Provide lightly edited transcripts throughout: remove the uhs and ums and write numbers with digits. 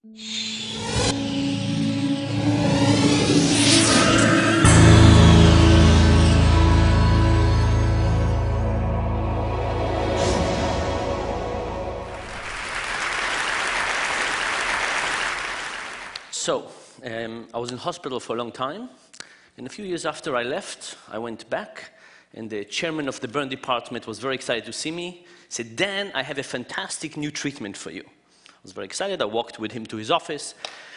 So, I was in hospital for a long time, and a few years after I left, I went back, and the chairman of the burn department was very excited to see me. He said, "Dan, I have a fantastic new treatment for you." I was very excited. I walked with him to his office,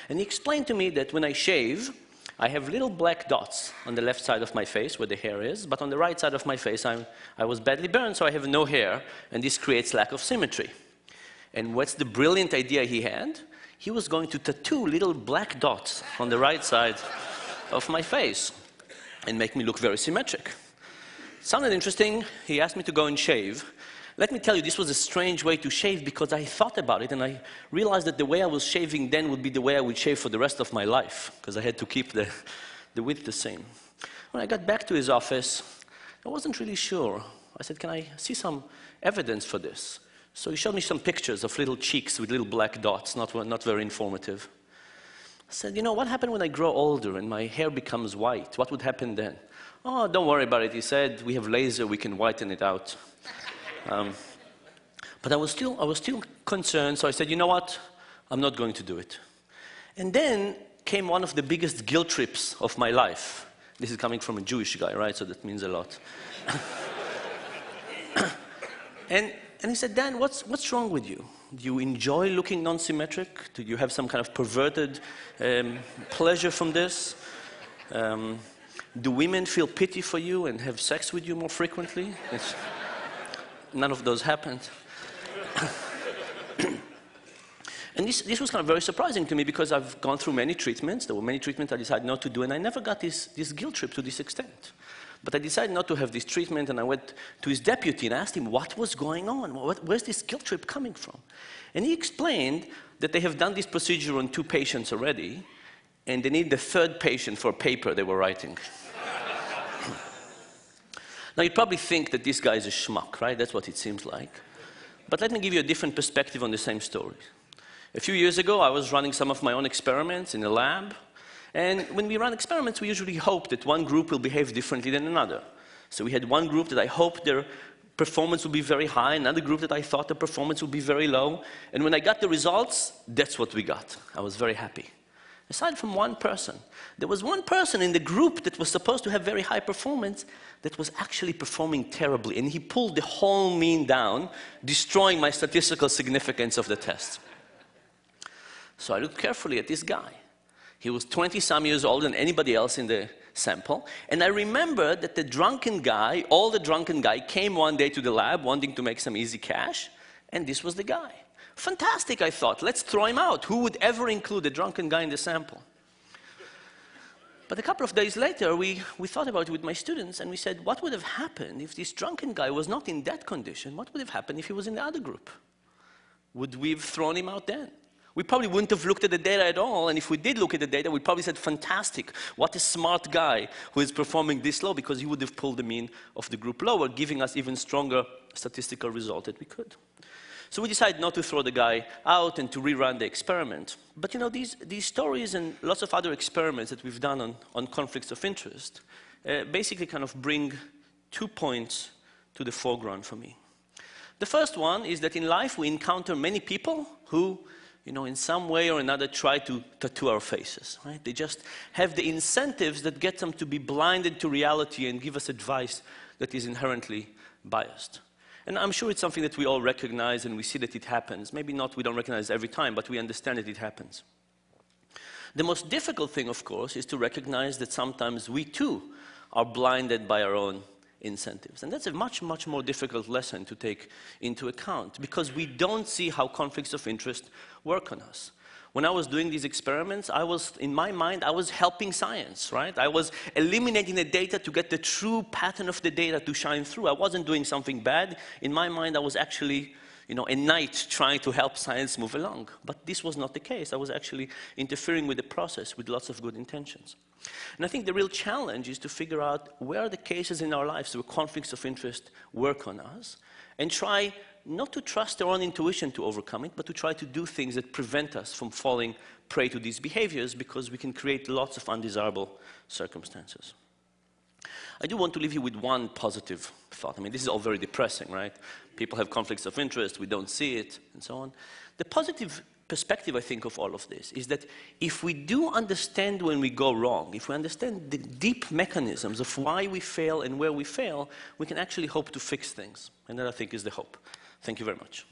and he explained to me that when I shave, I have little black dots on the left side of my face where the hair is, but on the right side of my face, I was badly burned, so I have no hair, and this creates lack of symmetry. And what's the brilliant idea he had? He was going to tattoo little black dots on the right side of my face and make me look very symmetric. Sounded interesting. He asked me to go and shave. Let me tell you, this was a strange way to shave because I thought about it and I realized that the way I was shaving then would be the way I would shave for the rest of my life because I had to keep the width the same. When I got back to his office, I wasn't really sure. I said, "Can I see some evidence for this?" So he showed me some pictures of little cheeks with little black dots, not very informative. I said, "You know, what happened when I grow older and my hair becomes white? What would happen then?" "Oh, don't worry about it," he said. "We have laser, we can whiten it out." But I was still concerned, so I said, "You know what? I'm not going to do it." And then came one of the biggest guilt trips of my life. This is coming from a Jewish guy, right? So that means a lot. And he said, "Dan, what's wrong with you? Do you enjoy looking non-symmetric? Do you have some kind of perverted pleasure from this? Do women feel pity for you and have sex with you more frequently?" None of those happened. And this was kind of very surprising to me because I've gone through many treatments. There were many treatments I decided not to do, and I never got this guilt trip to this extent. But I decided not to have this treatment, and I went to his deputy and asked him what was going on. Where's this guilt trip coming from? And he explained that they have done this procedure on 2 patients already, and they need the 3rd patient for a paper they were writing. Now, you'd probably think that this guy is a schmuck, right? That's what it seems like. But let me give you a different perspective on the same story. A few years ago, I was running some of my own experiments in a lab. And when we run experiments, we usually hope that one group will behave differently than another. So we had one group that I hoped their performance would be very high, another group that I thought the performance would be very low. And when I got the results, that's what we got. I was very happy. Aside from one person, there was one person in the group that was supposed to have very high performance that was actually performing terribly. And he pulled the whole mean down, destroying my statistical significance of the test. So I looked carefully at this guy. He was 20-some years older than anybody else in the sample. And I remember that the drunken guy, came one day to the lab wanting to make some easy cash. And this was the guy. Fantastic, I thought. Let's throw him out. Who would ever include a drunken guy in the sample? But a couple of days later, we thought about it with my students. And we said, what would have happened if this drunken guy was not in that condition? What would have happened if he was in the other group? Would we have thrown him out then? We probably wouldn't have looked at the data at all, and if we did look at the data, we probably said, fantastic, what a smart guy who is performing this low, because he would have pulled the mean of the group lower, giving us even stronger statistical result that we could. So we decided not to throw the guy out and to rerun the experiment. But you know, these stories and lots of other experiments that we've done on conflicts of interest basically kind of bring 2 points to the foreground for me. The first one is that in life we encounter many people who, you know, in some way or another try to tattoo our faces, right? They just have the incentives that get them to be blinded to reality and give us advice that is inherently biased. And I'm sure it's something that we all recognize and we see that it happens. Maybe not, we don't recognize it every time, but we understand that it happens. The most difficult thing, of course, is to recognize that sometimes we too are blinded by our own incentives. And that's a much, much more difficult lesson to take into account because we don't see how conflicts of interest work on us. When I was doing these experiments, in my mind, I was helping science, right? I was eliminating the data to get the true pattern of the data to shine through. I wasn't doing something bad. In my mind, I was actually, you know, a knight trying to help science move along. But this was not the case. I was actually interfering with the process with lots of good intentions. And I think the real challenge is to figure out where are the cases in our lives where conflicts of interest work on us and try not to trust our own intuition to overcome it, but to try to do things that prevent us from falling prey to these behaviors, because we can create lots of undesirable circumstances. I do want to leave you with one positive thought. I mean, this is all very depressing, right? People have conflicts of interest, we don't see it, and so on. The positive perspective, I think, of all of this is that if we do understand when we go wrong, if we understand the deep mechanisms of why we fail and where we fail, we can actually hope to fix things. And that, I think, is the hope. Thank you very much.